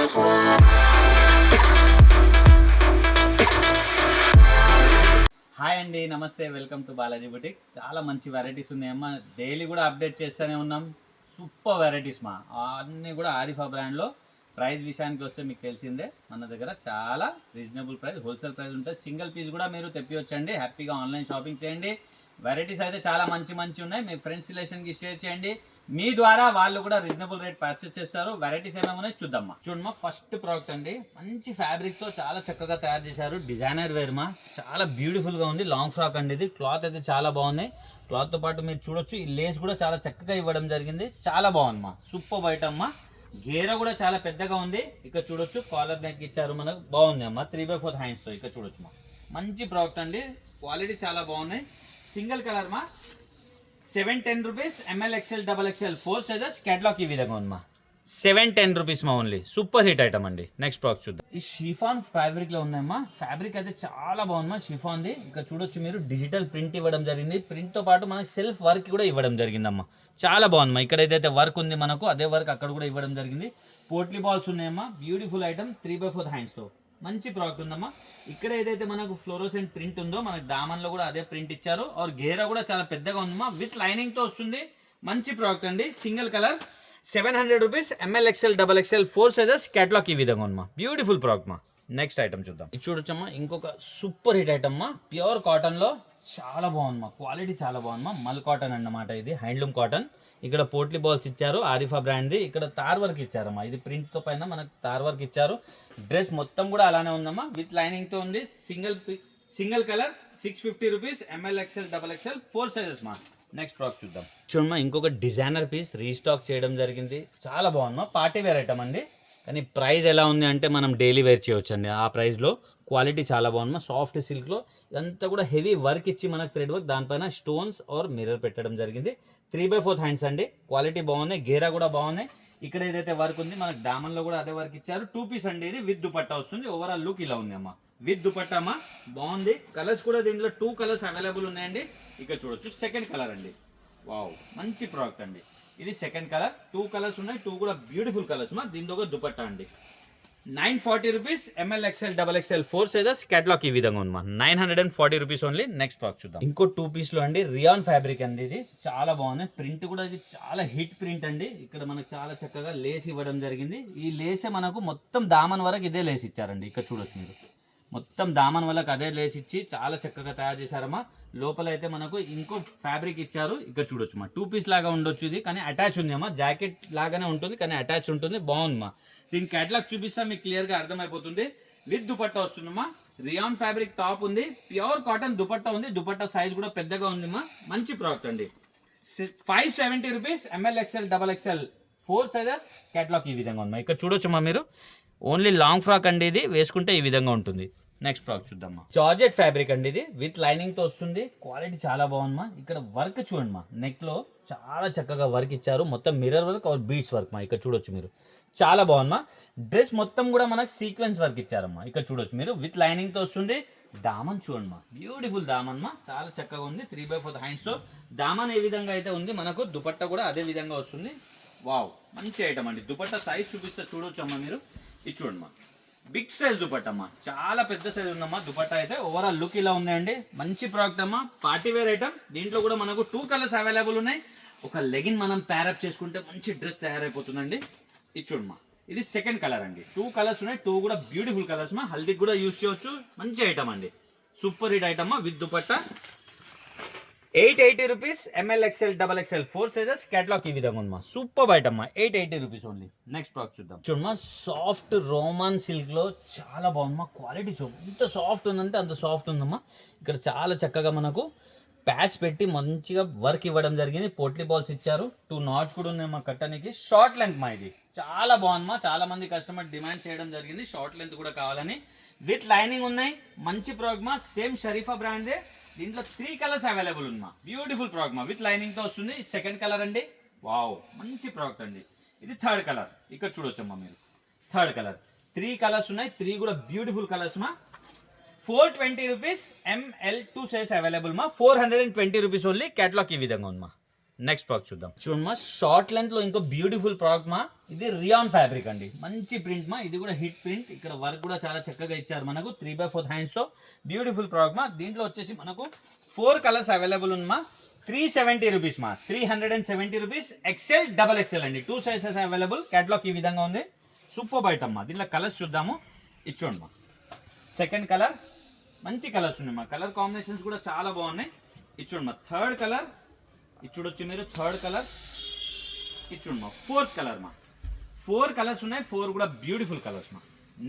Hi అండి, నమస్తే, welcome to Balaji boutique. చాలా మంచి వెరైటీస్ ఉన్నాయమ్మా. డైలీ కూడా అప్డేట్ చేస్తూనే ఉన్నాం. సూపర్ వెరైటీస్ మా అన్నీ కూడా ఆరిఫా బ్రాండ్లో. ప్రైస్ విషయానికి వస్తే మీకు తెలిసిందే, మన దగ్గర చాలా రీజనబుల్ ప్రైస్, హోల్సేల్ ప్రైస్ ఉంటుంది. సింగిల్ పీస్ కూడా మీరు తెప్పివచ్చండి. హ్యాపీగా ఆన్లైన్ షాపింగ్ చేయండి. వెరైటీస్ అయితే చాలా మంచి ఉన్నాయి. మీ ఫ్రెండ్స్ రిలేషన్కి షేర్ చేయండి. మీ ద్వారా వాళ్ళు కూడా రీజనబుల్ రేట్ పర్చేస్ చేస్తారు. వెరైటీస్ ఏమేమో చూద్దాంమా. చూడమ్మా, ఫస్ట్ ప్రోడక్ట్ అండి. మంచి ఫ్యాబ్రిక్తో చాలా చక్కగా తయారు చేశారు. డిజైనర్ వేర్ మా, చాలా బ్యూటిఫుల్గా ఉంది. లాంగ్ ఫ్రాక్ అండి ఇది. క్లాత్ అయితే చాలా బాగున్నాయి. క్లాత్తో పాటు మీరు చూడొచ్చు, ఈ లేస్ కూడా చాలా చక్కగా ఇవ్వడం జరిగింది. చాలా బాగుందమ్మా, సూపర్ ఐటమ్ అమ్మా. గేర కూడా చాలా పెద్దగా ఉంది. ఇక్కడ చూడొచ్చు, కాలర్ నెక్ ఇచ్చారు మనకు. బాగుంది అమ్మా, 3/4 హ్యాండ్స్తో. ఇక్కడ చూడొచ్చు మా, మంచి ప్రోడక్ట్ అండి. క్వాలిటీ చాలా బాగున్నాయి. సింగిల్ కలర్ మా, 710 rupees. ML XL XXL 4 sizes. Catalogue ఈ విధంగా ఉంది మా, 710 రూపీస్ మా ఓన్లీ. సూపర్ హిట్ ఐటమ్ అండి. నెక్స్ట్ ప్రోడక్ట్ చూద్దాం. ఈ షిఫాన్ ఫ్యాబ్రిక్ లో ఉన్నాయమ్మా. ఫ్యాబ్రిక్ అయితే చాలా బాగుందమ్మా, షిఫాన్ది. ఇక్కడ చూడొచ్చు మీరు, డిజిటల్ ప్రింట్ ఇవ్వడం జరిగింది. ప్రింట్ తో పాటు మనకి సెల్ఫ్ వర్క్ కూడా ఇవ్వడం జరిగిందమ్మా. చాలా బాగుందమ్మా. ఇక్కడ ఏదైతే వర్క్ ఉంది మనకు, అదే వర్క్ అక్కడ కూడా ఇవ్వడం జరిగింది. పోట్లీ బాల్స్ ఉన్నాయమ్మా. బ్యూటిఫుల్ ఐటమ్, 3/4 హ్యాండ్స్ తో. మంచి ప్రోడక్ట్ ఉందమ్మా. ఇక్కడ ఏదైతే మనకు ఫ్లోరోసెంట్ ప్రింట్ ఉందో, మనకు దామన్ లో కూడా అదే ప్రింట్ ఇచ్చారు. ఆర్ గేరా కూడా చాలా పెద్దగా ఉందమ్మా, విత్ లైనింగ్ తో వస్తుంది. మంచి ప్రోడక్ట్ అండి. Single colour, 700 rupees. ML XL XXL 4 sizes. Catalogue ఈ విధంగా ఉందమ్మా. బ్యూటిఫుల్ ప్రోడక్ట్ మా. నెక్స్ట్ ఐటమ్ చూద్దాం. ఇది చూడొచ్చమ్మా, ఇంకొక సూపర్ హిట్ ఐటమ్ మా. ప్యూర్ కాటన్ లో చాలా బాగుందమ్మా. క్వాలిటీ చాలా బాగుందమ్మా. మల్ కాటన్ అన్నమాట ఇది, హ్యాండ్లూమ్ కాటన్. ఇక్కడ పోట్లీ బాల్స్ ఇచ్చారు, ఆరిఫా బ్రాండ్ది. ఇక్కడ తార్ వర్క్ ఇచ్చారమ్మా. ఇది ప్రింట్ తో పైన మనకు తార్ వర్క్ ఇచ్చారు. డ్రెస్ మొత్తం కూడా అలానే ఉందమ్మా, విత్ లైనింగ్ తో ఉంది. Single colour, 650 rupees. ML XL XXL 4 sizes మా. నెక్స్ట్ ప్రోడక్ట్ చూద్దాం. చూడమ్మా, ఇంకొక డిజైనర్ పీస్ రీస్టాక్ చేయడం జరిగింది. చాలా బాగుందమ్మా. పార్టీ వేర్ ఐటమ్ అండి. కానీ ప్రైస్ ఎలా ఉంది అంటే, మనం డైలీ వేర్ చేయవచ్చు అండి ఆ ప్రైస్లో. క్వాలిటీ చాలా బాగుందమ్మా. సాఫ్ట్ సిల్క్లో ఇదంతా కూడా హెవీ వర్క్ ఇచ్చి మనకు థ్రెడ్ వర్క్, దానిపైన స్టోన్స్ ఆర్ మిర్రర్ పెట్టడం జరిగింది. 3/4 హ్యాండ్స్ అండి. క్వాలిటీ బాగున్నాయి. గేరా కూడా బాగున్నాయి. ఇక్కడ ఏదైతే వర్క్ ఉంది, మనకు డామన్లో కూడా అదే వర్క్ ఇచ్చారు. 2 పీస్ అండి ఇది, విత్ దుపట్టా వస్తుంది. ఓవరాల్ లుక్ ఇలా ఉంది అమ్మా, విత్ దుపట్టా అమ్మా. బాగుంది. కలర్స్ కూడా దీంట్లో 2 కలర్స్ అవైలబుల్ ఉన్నాయండి. ఇక్కడ చూడొచ్చు, సెకండ్ కలర్ అండి. వావ్, మంచి ప్రోడక్ట్ అండి. ఇది సెకండ్ కలర్. 2 కలర్స్ ఉన్నాయి, 2 కూడా బ్యూటిఫుల్ కలర్స్ మా. దీంతో ఒక దుపట్టా అండి. 940 rupees. ML XL XXL 4 sizes. Catalogue ఈ విధంగా ఉంది మా, 940 రూపీస్ ఓన్లీ. నెక్స్ట్ ప్రోడక్ట్ చూద్దాం. ఇంకో 2 పీస్ లో అండి, రియాన్ ఫ్యాబ్రిక్ అండి. ఇది చాలా బాగుంది. ప్రింట్ కూడా ఇది చాలా హిట్ ప్రింట్ అండి. ఇక్కడ మనకు చాలా చక్కగా లేస్ ఇవ్వడం జరిగింది. ఈ లేసే మనకు మొత్తం దామన్ వరకు ఇదే లేస్ ఇచ్చారండి. ఇక్కడ చూడొచ్చు మీరు, మొత్తం దామన్ వరకు అదే లేస్ ఇచ్చి చాలా చక్కగా తయారు చేశారమ్మా. లోపల అయితే మనకు ఇంకో ఫ్యాబ్రిక్ ఇచ్చారు. ఇక్కడ చూడొచ్చు మా, 2 పీస్ లాగా ఉండొచ్చు ఇది, కానీ అటాచ్ ఉంది అమ్మా. జాకెట్ లాగానే ఉంటుంది కానీ అటాచ్ ఉంటుంది. బాగుందమ్మా. దీని క్యాటలాగ్ చూపిస్తా, మీకు క్లియర్గా అర్థమైపోతుంది. విత్ దుపట్టా వస్తుందమ్మా. రియాన్ ఫ్యాబ్రిక్ టాప్ ఉంది. ప్యూర్ కాటన్ దుపట్టా ఉంది. దుపట్టా సైజ్ కూడా పెద్దగా ఉందమ్మా. మంచి ప్రోడక్ట్ అండి. 570 rupees. ML XL XXL 4 sizes. Catalogue ఈ విధంగా ఉందమ్మా. ఇక్కడ చూడొచ్చమ్మా మీరు, ఓన్లీ లాంగ్ ఫ్రాక్ అండి. ఇది వేసుకుంటే ఈ విధంగా ఉంటుంది. నెక్స్ట్ ప్రోడక్ట్ చూద్దామా. జార్జెట్ ఫ్యాబ్రిక్ అండి. ఇది విత్ లైనింగ్ తో వస్తుంది. క్వాలిటీ చాలా బాగుందమ్మా. ఇక్కడ వర్క్ చూడండి మా, నెక్ లో చాలా చక్కగా వర్క్ ఇచ్చారు. మొత్తం mirror work or beads work మా. ఇక్కడ చూడొచ్చు మీరు, చాలా బాగుందమ్మా. డ్రెస్ మొత్తం కూడా మనకు సీక్వెన్స్ వర్క్ ఇచ్చారమ్మా. ఇక్కడ చూడొచ్చు మీరు, విత్ లైనింగ్ తో వస్తుంది. దామన్ చూడండి మా, బ్యూటిఫుల్ దామన్ మా, చాలా చక్కగా ఉంది. 3/4 హ్యాండ్స్ తో దామన్ ఏ విధంగా అయితే ఉంది, మనకు దుపట్టా కూడా అదే విధంగా వస్తుంది. వావ్, మంచి ఐటమ్ అండి. దుపట్టా సైజ్ చూపిస్తే చూడొచ్చు అమ్మా మీరు. ఇది చూడండి మా, బిగ్ సైజ్ దుపట్టా అమ్మా. చాలా పెద్ద సైజ్ ఉందమ్మా దుపట్టా అయితే. ఓవరాల్ లుక్ ఇలా ఉన్నాయండి. మంచి ప్రోడక్ట్ అమ్మా. Party wear item. దీంట్లో కూడా మనకు 2 కలర్స్ అవైలబుల్ ఉన్నాయి. ఒక లెగిన్ మనం ప్యారప్ చేసుకుంటే మంచి డ్రెస్ తయారైపోతుందండి. ఇది చూడమ్మా, ఇది సెకండ్ కలర్ అండి. 2 కలర్స్ ఉన్నాయి, 2 కూడా బ్యూటిఫుల్ కలర్స్ మా. హల్దీకి కూడా యూజ్ చేయొచ్చు. మంచి ఐటమ్ అండి, super hit item with dupatta. 880 rupees. ML XL XXL 4 sizes. Catalogue ఈ విధంగా ఉందమ్మా. సూపర్ ఐటమ్ మా, 880 రూపీస్ ఓన్లీ. నెక్స్ట్ ప్రోడక్ట్ చూద్దాం. చూడమ్మా, సాఫ్ట్ రోమన్ సిల్క్ లో చాలా బాగుందమ్మా. క్వాలిటీ చూడు, ఎంత సాఫ్ట్ ఉందంటే అంత సాఫ్ట్ ఉందమ్మా. ఇక్కడ చాలా చక్కగా మనకు ప్యాచ్ పెట్టి మంచిగా వర్క్ ఇవ్వడం జరిగింది. పోట్లీ బాల్స్ ఇచ్చారు. 2 నాట్స్ కూడా ఉన్నాయి మా కట్టనికి. షార్ట్ లెంత్ మా, ఇది చాలా బాగుందమ్మా. చాలా మంది కస్టమర్ డిమాండ్ చేయడం జరిగింది షార్ట్ లెంత్ కూడా కావాలని. విత్ లైనింగ్ ఉన్నాయి. మంచి ప్రోడక్ట్ మా, సేమ్ షరీఫా బ్రాండే. దీంట్లో 3 కలర్స్ అవైలబుల్ ఉందమ్మా. బ్యూటిఫుల్ ప్రోడక్ట్ మా, విత్ లైనింగ్ తో వస్తుంది. సెకండ్ కలర్ అండి. వావ్, మంచి ప్రోడక్ట్ అండి. ఇది థర్డ్ కలర్. ఇక్కడ చూడొచ్చమ్మా మీరు, థర్డ్ కలర్. 3 కలర్స్ ఉన్నాయి, 3 కూడా బ్యూటిఫుల్ కలర్స్ మా. 420 రూపీస్. ML 2 సైజ్ అవైలబుల్ మా. 420 రూపీస్ ఓన్లీ. క్యాటలాగ్ ఈ విధంగా ఉంది మా. నెక్స్ట్ ప్రోడక్ట్ చూద్దాం. చూడమ్మా షార్ట్ లెంత్ లో ఇంకో బ్యూటిఫుల్ ప్రోడక్ట్ మా, ఇది రియాన్ ఫ్యాబ్రిక్ అండి, మంచి ప్రింట్ మా, ఇది కూడా హిట్ ప్రింట్. ఇక్కడ వర్క్ కూడా చాలా చక్కగా ఇచ్చారు మనకు 3/4 హ్యాండ్స్ తో బ్యూటిఫుల్ ప్రోడక్ట్ మా. దీంట్లో వచ్చేసి మనకు 4 కలర్స్ అవైలబుల్ ఉందమ్మా. 370 రూపీస్ మా, 370 రూపీస్. ఎక్సెల్ డబల్ ఎక్సెల్ అండి, 2 సైజెస్ అవైలబుల్. క్యాటలాగ్ ఈ విధంగా ఉంది, సూపర్ బైట్ అమ్మా. దీంట్లో కలర్స్ చూద్దాము. ఇచ్చోండి మా, సెకండ్ కలర్, మంచి కలర్స్ ఉన్నాయి మా, కలర్ కాంబినేషన్స్ కూడా చాలా బాగున్నాయి. ఇచ్చోండి మా థర్డ్ కలర్, ఇచ్చుడొచ్చు మీరు థర్డ్ కలర్. ఇచ్చోండి మా ఫోర్త్ కలర్ మా, 4 కలర్స్ ఉన్నాయి, 4 కూడా బ్యూటిఫుల్ కలర్స్ మా.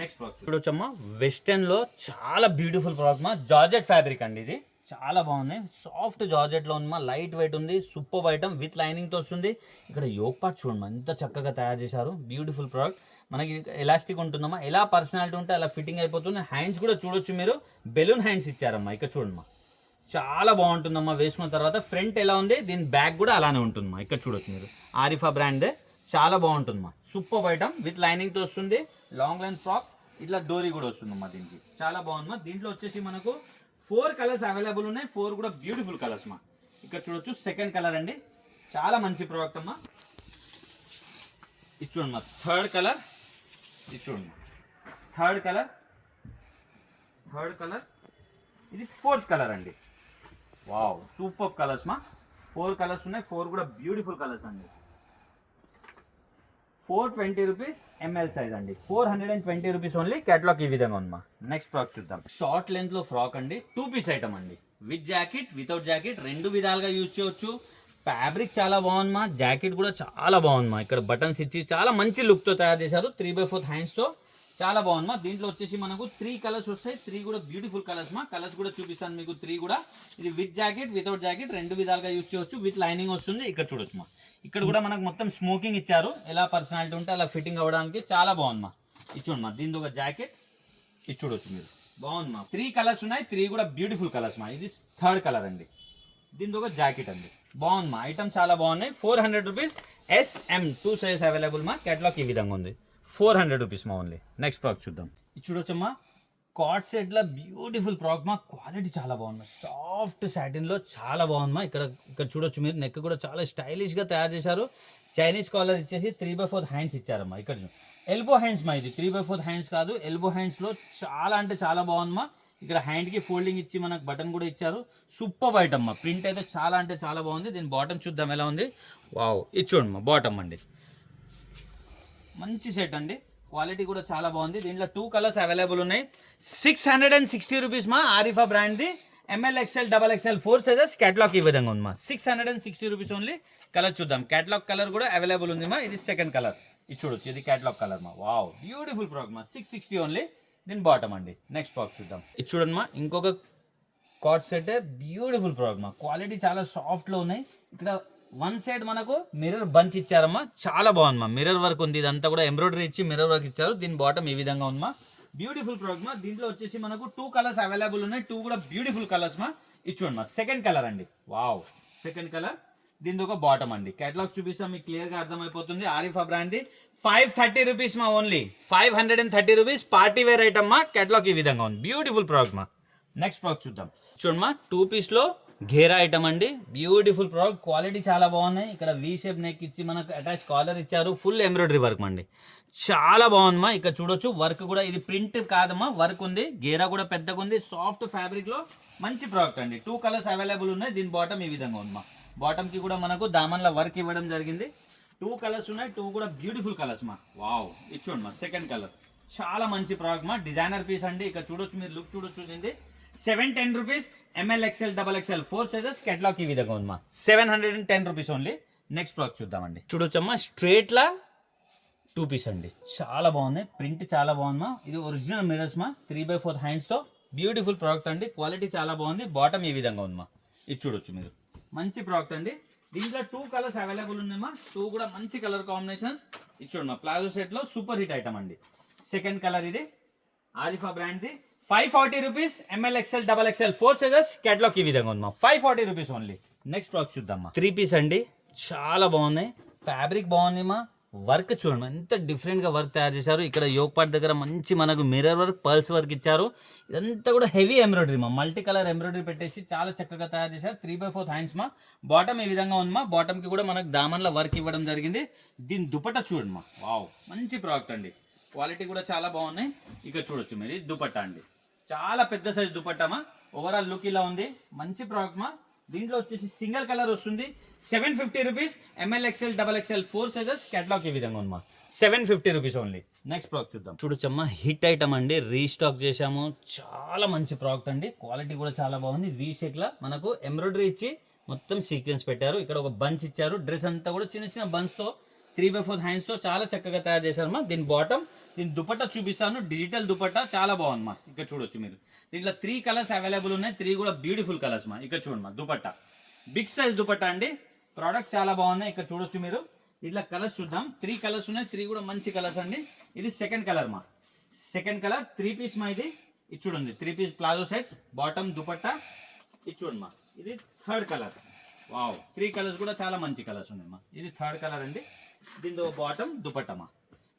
నెక్స్ట్ ప్రోడక్ట్ చూడొచ్చమ్మా, వెస్టర్న్ లో చాలా బ్యూటిఫుల్ ప్రోడక్ట్ మా, జార్జెట్ ఫ్యాబ్రిక్ అండి, ఇది చాలా బాగున్నాయి. సాఫ్ట్ జార్జెట్ లో ఉంది, లైట్ వెయిట్ ఉంది, సూపర్ ఐటమ్ విత్ లైనింగ్ తో వస్తుంది. ఇక్కడ యోక్ పార్ట్ చూడండి ఎంత చక్కగా తయారు చేశారు, బ్యూటిఫుల్ ప్రోడక్ట్. మనకి ఎలాస్టిక్ ఉంటుందమ్మా, ఎలా పర్సనాలిటీ ఉంటే అలా ఫిట్టింగ్ అయిపోతుంది. హ్యాండ్స్ కూడా చూడొచ్చు మీరు, బెలూన్ హ్యాండ్స్ ఇచ్చారమ్మా. ఇక్కడ చూడమ్మా చాలా బాగుంటుందమ్మా వేసుకున్న తర్వాత. ఫ్రంట్ ఎలా ఉంది, దీని బ్యాక్ కూడా అలానే ఉంటుందమ్మా. ఇక్కడ చూడొచ్చు మీరు, ఆరిఫా బ్రాండ్, చాలా బాగుంటుందమ్మా. సూపర్ ఐటమ్ విత్ లైనింగ్ తో వస్తుంది, లాంగ్ లెంత్ ఫ్రాక్, ఇట్లా డోరీ కూడా వస్తుందమ్మా. దీనికి చాలా బాగుందమ్మా. దీంట్లో వచ్చేసి మనకు 4 కలర్స్ అవైలబుల్ ఉన్నాయి, 4 కూడా బ్యూటిఫుల్ కలర్స్ మా. ఇక్కడ చూడొచ్చు సెకండ్ కలర్ అండి, చాలా మంచి ప్రోడక్ట్ అమ్మా. ఇది చూడండి మా థర్డ్ కలర్, ఇది చూడండి థర్డ్ కలర్, ఇది ఫోర్త్ కలర్ అండి. వావ్ సూపర్ కలర్స్ మా, 4 కలర్స్ ఉన్నాయి, 4 కూడా బ్యూటిఫుల్ కలర్స్ అండి. 420 రూపీస్ ఎంఎల్ సైజ్ అండి, 420 రూపీస్ ఓన్లీ. క్యాటలాగ్ ఈ విధంగా ఉందమ్మా. నెక్స్ట్ ఫ్రాక్ చూద్దాం. షార్ట్ లెంత్ లో ఫ్రాక్ అండి, 2 పీస్ ఐటమ్ అండి, విత్ జాకెట్ వితౌట్ జాకెట్ రెండు విధాలుగా యూజ్ చేయొచ్చు. ఫ్యాబ్రిక్ చాలా బాగుందమ్మా, జాకెట్ కూడా చాలా బాగుందమ్మా. ఇక్కడ బటన్స్ ఇచ్చి చాలా మంచి లుక్ తో తయారు చేశారు, 3/4 హ్యాండ్స్ తో చాలా బాగుందమ్మా. దీంట్లో వచ్చేసి మనకు 3 కలర్స్ వస్తాయి, 3 కూడా బ్యూటిఫుల్ కలర్స్ మా. కలర్స్ కూడా చూపిస్తాను మీకు, 3 కూడా. ఇది విత్ జాకెట్ వితౌట్ జాకెట్ రెండు విధాలుగా యూజ్ చేయొచ్చు, విత్ లైనింగ్ వస్తుంది. ఇక్కడ చూడొచ్చు మా, ఇక్కడ కూడా మనకు మొత్తం స్మోకింగ్ ఇచ్చారు, ఎలా పర్సనాలిటీ ఉంటే అలా ఫిట్టింగ్ అవ్వడానికి చాలా బాగుంది మా. ఇచ్చోండి మా, దీంతో ఒక జాకెట్ ఇది చూడొచ్చు మీరు, బాగుంది మా. 3 కలర్స్ ఉన్నాయి, 3 కూడా బ్యూటిఫుల్ కలర్స్ మా. ఇది థర్డ్ కలర్ అండి, దీంతో ఒక జాకెట్ అండి, బాగుంది మా. ఐటమ్ చాలా బాగున్నాయి. 400 రూపీస్, SM 2 సైజ్ అవైలబుల్ మా. క్యాటలాగ్ ఈ విధంగా ఉంది, 400 రూపీస్ మా ఓన్లీ. నెక్స్ట్ ప్రోడక్ట్ చూద్దాం. ఇది చూడొచ్చమ్మా, కార్డ్ సెట్ లో బ్యూటిఫుల్ ప్రోడక్ట్ మా, క్వాలిటీ చాలా బాగుంది, సాఫ్ట్ సాటిన్ లో చాలా బాగుంది మా. ఇక్కడ చూడొచ్చు మీరు, నెక్ కూడా చాలా స్టైలిష్ గా తయారు చేశారు. చైనీస్ కాలర్ ఇచ్చేసి 3/4 హ్యాండ్స్ ఇచ్చారమ్మా. ఇక్కడ ఎల్బో హ్యాండ్స్ మా, ఇది 3/4 హ్యాండ్స్ కాదు, ఎల్బో హ్యాండ్స్ లో చాలా అంటే చాలా బాగుంది మా. ఇక్కడ హ్యాండ్ కి ఫోల్డింగ్ ఇచ్చి మనకు బటన్ కూడా ఇచ్చారు, సూపర్ ఐటమ్ మా. ప్రింట్ అయితే చాలా అంటే చాలా బాగుంది. దీని బాటమ్ చూద్దాం ఎలా ఉంది. వావ్ ఇది చూడండి మా, బాటమ్ అండి, మంచి సెట్ అండి, క్వాలిటీ కూడా చాలా బాగుంది. దీంట్లో 2 కలర్స్ అవైలబుల్ ఉన్నాయి. 660 రూపీస్ మా, ఆరిఫా బ్రాండ్ది, ML XL XXL 4 sizes. Catalogue ఈ విధంగా ఉంది మా, 660 రూపీస్ ఓన్లీ. కలర్ చూద్దాం, క్యాటలాగ్ కలర్ కూడా అవైలబుల్ ఉంది మా. ఇది సెకండ్ కలర్, ఇది చూడొచ్చు, ఇది క్యాటలాగ్ కలర్ మా. వావ్ బ్యూటిఫుల్ ప్రోడక్ట్ మా, 660 ఓన్లీ. దీని బాటమ్ అండి. నెక్స్ట్ ప్రోడక్ట్ చూద్దాం. ఇది చూడండి మా, ఇంకొక కార్డ్ సెట్, బ్యూటిఫుల్ ప్రోడక్ట్ మా. క్వాలిటీ చాలా సాఫ్ట్ లో ఉన్నాయి. ఇక్కడ 1 సైడ్ మనకు మిర్రర్ బంచ్ ఇచ్చారమ్మా, చాలా బాగుంది మా. మిర్రర్ వర్క్ ఉంది, ఇదంతా కూడా ఎంబ్రాయిడరీ ఇచ్చి మిర్రర్ వర్క్ ఇచ్చారు. దీని బాటమ్ ఈ విధంగా ఉంది మా, బ్యూటిఫుల్ ప్రోడక్ట్ మా. దీంట్లో వచ్చేసి మనకు 2 కలర్స్ అవైలబుల్ ఉన్నాయి, 2 కూడా బ్యూటిఫుల్ కలర్స్ మా. ఇది చూడండి మా, సెకండ్ కలర్ అండి. వావ్ సెకండ్ కలర్, దీని ఒక బాటమ్ అండి. కేటలాగ్ చూపిస్తాం మీకు క్లియర్ గా అర్థమైపోతుంది. ఆరిఫా బ్రాండ్ ది, 530 రూపీస్ మా only, 530 rupees. Party wear item మా. కేటలాగ్ ఈ విధంగా ఉంది, బ్యూటిఫుల్ ప్రోడక్ట్ మా. నెక్స్ట్ ప్రోడక్ట్ చూద్దాం. చూడండి మా, 2 పీస్ లో ఘేరా ఐటమ్ అండి, బ్యూటిఫుల్ ప్రోడక్ట్, క్వాలిటీ చాలా బాగున్నాయి. ఇక్కడ వి షేప్ నెక్ ఇచ్చి మనకు అటాచ్ కాలర్ ఇచ్చారు, ఫుల్ ఎంబ్రాయిడరీ వర్క్ అండి, చాలా బాగుందమ్మా. ఇక్కడ చూడొచ్చు వర్క్ కూడా, ఇది ప్రింట్ కాదమ్మా, వర్క్ ఉంది. గేరా కూడా పెద్దగా ఉంది, సాఫ్ట్ ఫ్యాబ్రిక్ లో మంచి ప్రోడక్ట్ అండి. 2 కలర్స్ అవైలబుల్ ఉన్నాయి. దీని బాటమ్ ఈ విధంగా ఉందమ్మా. బాటమ్ కి కూడా మనకు దామన్ల వర్క్ ఇవ్వడం జరిగింది. 2 కలర్స్ ఉన్నాయి, 2 కూడా బ్యూటిఫుల్ కలర్స్ మా. వావ్ ఇది చూడండి మా, సెకండ్ కలర్, చాలా మంచి ప్రోడక్ట్ మా. డిజైనర్ పీస్ అండి. ఇక్కడ చూడొచ్చు మీరు, లుక్ చూడొచ్చు. దీన్ని 710 rupees, ML XL XXL 4 sizes. Catalogue ఈ విధంగా ఉంది మా, 710 రూపీస్ ఓన్లీ. నెక్స్ట్ ప్రోడక్ట్ చూద్దామండి. చూడొచ్చమ్మా, స్ట్రేట్ లా 2 పీస్ అండి, చాలా బాగుంది, ప్రింట్ చాలా బాగుంది మా. ఇది ఒరిజినల్ మిరర్స్ మా, 3/4 హ్యాండ్స్ తో బ్యూటిఫుల్ ప్రోడక్ట్ అండి, క్వాలిటీ చాలా బాగుంది. బాటమ్ ఈ విధంగా ఉంది మా. ఇది చూడొచ్చు మీరు, మంచి ప్రోడక్ట్ అండి. దీంట్లో 2 కలర్స్ అవైలబుల్ ఉన్నాయమ్మా, 2 కూడా మంచి కలర్ కాంబినేషన్స్. ఇది చూడమ్మా, ప్లాజో సెట్ లో సూపర్ హిట్ ఐటమ్ అండి. సెకండ్ కలర్ ఇది, ఆరిఫా బ్రాండ్ ది, 540 rupees, ML XL XXL 4 sizes. Catalogue ఈ విధంగా ఉంది మా, 540 రూపీస్ ఓన్లీ. నెక్స్ట్ ప్రోడక్ట్ చూద్దాం. 3 పీస్ అండి, చాలా బాగున్నాయి, ఫ్యాబ్రిక్ బాగుంది మా. వర్క్ చూడండి ఎంత డిఫరెంట్గా వర్క్ తయారు చేశారు. ఇక్కడ యోగ్ పార్ట్ దగ్గర మంచి మనకు మిర్రర్ వర్క్, పర్ల్స్ వర్క్ ఇచ్చారు. ఇదంతా కూడా హెవీ ఎంబ్రాయిడరీ మా, మల్టీ కలర్ ఎంబ్రాయిడరీ పెట్టేసి చాలా చక్కగా తయారు చేశారు. 3/4 హ్యాండ్స్ మా. బాటమ్ ఈ విధంగా ఉంది మా. బాటమ్కి కూడా మనకు దామన్లో వర్క్ ఇవ్వడం జరిగింది. దీని దుపట్టా చూడండి మా, వావ్ మంచి ప్రోడక్ట్ అండి. క్వాలిటీ కూడా చాలా బాగున్నాయి. ఇక్కడ చూడొచ్చు మీరు దుపట్టా అండి, చాలా పెద్ద సైజ్ దుపట్టామా. ఓవరాల్ లుక్ ఇలా ఉంది, మంచి ప్రోడక్ట్ మా. దీంట్లో వచ్చేసి సింగిల్ కలర్ వస్తుంది. 750 rupees. ML XL XXL 4 sizes. Catalogue ఈ విధంగా ఉందమ్మా. 750 రూపీస్ ఓన్లీ. నెక్స్ట్ ప్రోడక్ట్ చూద్దాం. చూడొచ్చమ్మా, హిట్ ఐటమ్ అండి, రీస్టాక్ చేశాము. చాలా మంచి ప్రోడక్ట్ అండి, క్వాలిటీ కూడా చాలా బాగుంది. వీ షేప్ లా మనకు ఎంబ్రాయిడరీ ఇచ్చి మొత్తం సీక్వెన్స్ పెట్టారు. ఇక్కడ ఒక బంచ్ ఇచ్చారు. డ్రెస్ అంతా కూడా చిన్న చిన్న బంచ్ తో 3/4 హ్యాండ్స్ తో చాలా చక్కగా తయారు చేశారమ్మా. దీని బాటమ్, దీని దుపట్టా చూపిస్తాను. డిజిటల్ దుపట్టా చాలా బాగుందమ్మా. ఇక్కడ చూడొచ్చు మీరు. దీంట్లో 3 కలర్స్ అవైలబుల్ ఉన్నాయి. 3 కూడా బ్యూటిఫుల్ కలర్స్ మా. ఇక్కడ చూడండి మా, దుపట్టా బిగ్ సైజ్ దుపట్టా అండి. ప్రోడక్ట్ చాలా బాగున్నాయి. ఇక్కడ చూడొచ్చు మీరు. ఇట్లా కలర్స్ చూద్దాం. 3 కలర్స్ ఉన్నాయి. 3 కూడా మంచి కలర్స్ అండి. ఇది సెకండ్ కలర్ మా, సెకండ్ కలర్ 3 పీస్ మా. ఇది చూడండి, 3 piece palazzo sets, bottom dupatta. ఇది చూడండి మా, ఇది థర్డ్ కలర్. వావ్, 3 కలర్స్ కూడా చాలా మంచి కలర్స్ ఉన్నాయి మా. ఇది థర్డ్ కలర్ అండి. దీంతో బాటమ్ దుపట్టా మా,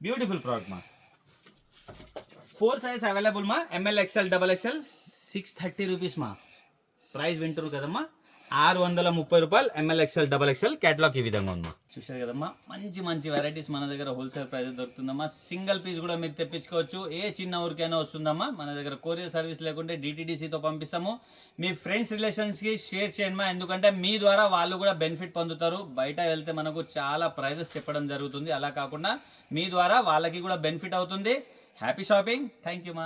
బ్యూటిఫుల్ ప్రోడక్ట్ మా. 4 సైజ్ అవైలబుల్ మా. ML XL XXL 630 రూపీస్ మా. ప్రైస్ వింటారు కదమ్మా, 630 రూపాయలు. ML XL XXL. కేటలాగ్ ఈ విధంగా ఉందమ్మా. చూసారు కదమ్మా, మంచి మంచి వెరైటీస్ మన దగ్గర హోల్సేల్ ప్రైస్ దొరుకుతుందమ్మా. సింగిల్ పీస్ కూడా మీరు తెప్పించుకోవచ్చు. ఏ చిన్న ఊరికైనా వస్తుందమ్మా. మన దగ్గర కొరియర్ సర్వీస్ లేకుంటే DTDCతో పంపిస్తాము. మీ ఫ్రెండ్స్ రిలేషన్స్కి షేర్ చేయండి, ఎందుకంటే మీ ద్వారా వాళ్ళు కూడా బెనిఫిట్ పొందుతారు. బయట వెళ్తే మనకు చాలా ప్రైజెస్ చెప్పడం జరుగుతుంది. అలా కాకుండా మీ ద్వారా వాళ్ళకి కూడా బెనిఫిట్ అవుతుంది. Happy shopping. థ్యాంక్ యూ మా.